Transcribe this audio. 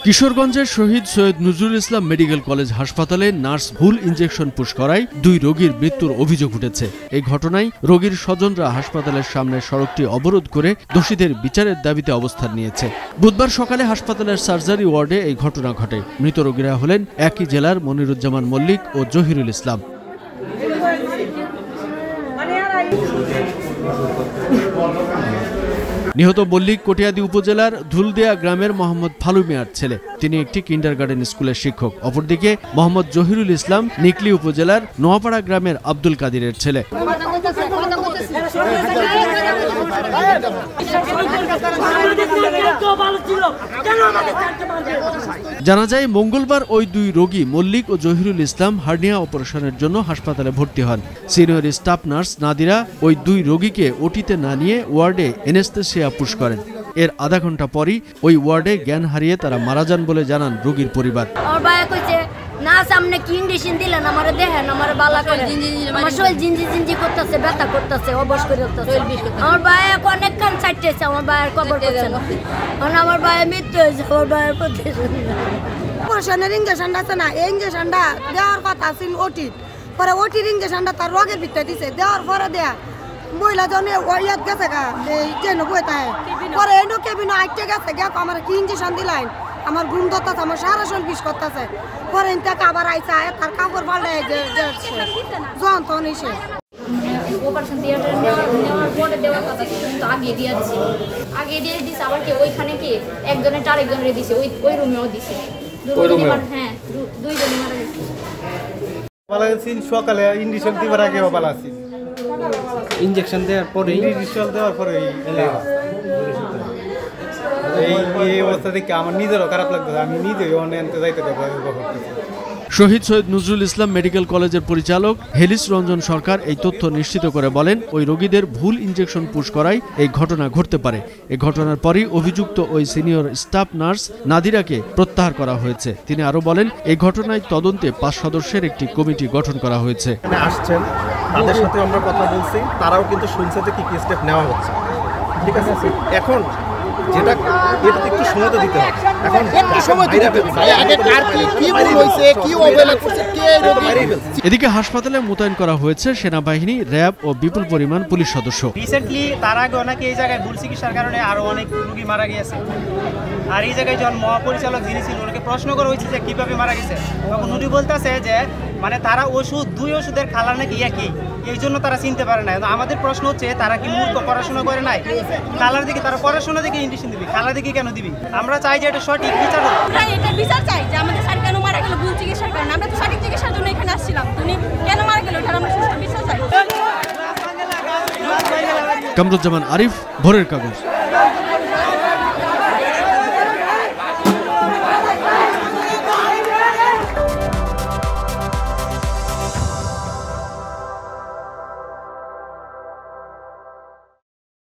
কিশোরগঞ্জের শহীদ Syed Nazrul Islam medical college হাসপাতালে nurse ভুল ইনজেকশন পুশ করায় 2 রোগীর মৃত্যুর অভিযোগ উঠেছে। এই ঘটনায় রোগীর স্বজনরা হাসপাতালের সামনে সড়কটি অবরোধ করে দোষীদের বিচারের দাবিতে অবস্থান নিয়েছে। বুধবার সকালে হাসপাতালের সার্জারি ওয়ার্ডে এই ঘটনা ঘটে। মৃত রোগীরা হলেন একই জেলার মনিরুজ্জামান মল্লিক ও জহিরুল ইসলাম। নিহত মল্লিক কটিয়াদি উপজেলার ধুলদিয়া গ্রামের মোহাম্মদ ফালু মিয়ার ছেলে। তিনি একটি কিন্ডারগার্টেন স্কুলের শিক্ষক। অপরদিকে মোহাম্মদ জহিরুল ইসলাম নিকলি উপজেলার নোয়াপাড়া গ্রামের আব্দুল কাদিরের ছেলে। জানা যায় মঙ্গলবার ওই 2 রোগী মল্লিক ও জহিরুল ইসলাম হার্নিয়া অপারেশনের জন্য হাসপাতালে ভর্তি হন। সিনিয়র স্টাফ নার্স নাদিরা ওই 2 রোগীকে ওটিতে না নিয়ে ওয়ার্ডে এনেস্থেসিয়া পুশ করেন। এর আধা ঘন্টা পরই ওই ওয়ার্ডে জ্ঞান হারিয়ে তারা মারা যান বলে জানান রোগীর পরিবার। না সামনে কি ইঞ্জেকশন দিলেন আমারে দেখেন আমার বালা করে আমার শরীর জিঞ্জি জিঞ্জি করতেছে, ব্যথা করতেছে, অবশ করে উঠতেছে। আমার ভাই অনেক কান চাইতেছে, আমার ভাইয়ের কবর করছে না। কারণ আমার ভাইয়ের মৃত্যু হয়েছে, আমার ভাইয়ের অপারেশনের ইঞ্জেকশনটা আছে না, এই ইঞ্জেকশনটা দেওয়ার কথা ছিল ওটির পরে ওটির ইঞ্জেকশনটা তার রোগের ভিতরে দিছে, দেওয়ার পরে দেয়া মহিলা জনে ওয়াইয়াত গেছে গা এই ট্রেন বইতে পরে এই কেবিনে আইতে গেছে গা আমার কি ইঞ্জেকশন দিলেন আমার ঘুম ধরতেছে, আমার সারা শরীর বিষ করতেছে। পরে ইনটাকে আবার আইসা তার কাপড় পাল্টায় জন তখন এসে অপারেশন থিয়েটারে নেওয়ার পরে দেওয়ার কথা কিন্তু আগে দিয়ে দিছে আবার কি ওইখানে কি একজনের আরেকজনের দিছে ওই রুমেও দিছে। হ্যাঁ 2 জনই মারা গেছে। মারা গেছে সকালে ইঞ্জেকশন দিবার আগে বালা আছে, ইঞ্জেকশন দেওয়ার পরে ইঞ্জেকশন দেওয়ার পরে এই অবস্থা দেখে আমার নিজেরও খারাপ লাগতেছে। আমি নিজে অনেক যাইতে শহীদ সৈয়দ নজরুল ইসলাম মেডিকেল কলেজের পরিচালক হেলিস রঞ্জন সরকার এই তথ্য নিশ্চিত করে বলেন, ওই রোগীদের ভুল ইনজেকশন পুশ করায় এই ঘটনা ঘটতে পারে। এই ঘটনার পরই অভিযুক্ত ওই সিনিয়র স্টাফ নার্স নাদিরাকে প্রত্যাহার করা হয়েছে। তিনি আরো বলেন, এই ঘটনায় তদন্তে 5 সদস্যের একটি কমিটি গঠন করা হয়েছে। আসছেন তাদের সাথে আমরা কথা বলছি, তারাও কিন্তু শুনছে যে কি স্টেপ নেওয়া হচ্ছে। ঠিক আছে, এখন যেটা এটাতে একটু সময় তো দিতে হবে। এখন একটু সময় দিতে হবে। আগে কার কি ভুল হইছে, কি অবহেলা করছে, কে এদিকে হাসপাতালে মোতায়েন করা হয়েছে সেনাবাহিনী, র‍্যাব ও বিপুল পরিমাণ পুলিশ সদস্য। রিসেন্টলি তার আগে অনেকে এই জায়গায় ভুল চিকিৎসার কারণে আরো অনেক রোগী মারা গিয়েছে। আর এই জায়গায় যখন মহাপরিচালক যিনি ছিল ওনাকে প্রশ্ন করা হয়েছে যে কিভাবে মারা গেছে, তখন উনি বলতেছে যে মানে তারা ওষুধ 2 ওষুধের কালার নাকি একই, এই জন্য তারা চিনতে পারে না। আমাদের প্রশ্ন হচ্ছে তারা কি মূর্খ, পড়াশোনা করে নাই? কালার দিকে তারা পড়াশোনা দিকে ইন্ডিকেশন দিবি, কালার দিকে কেন দিবি? আমরা চাই যে এটা সঠিক বিচার হোক। এটা বিচার চাই যে আমাদের স্যার কেন মারা গেল ভুল চিকিৎসার কারণে। আমরা তো সঠিক চিকিৎসার জন্য এখানে আসছিলাম, তুমি কেন মারা গেল এটা আমরা সুষ্ঠু বিচার চাই। কামরুজ্জামান আরিফ, ভোরের কাগজ।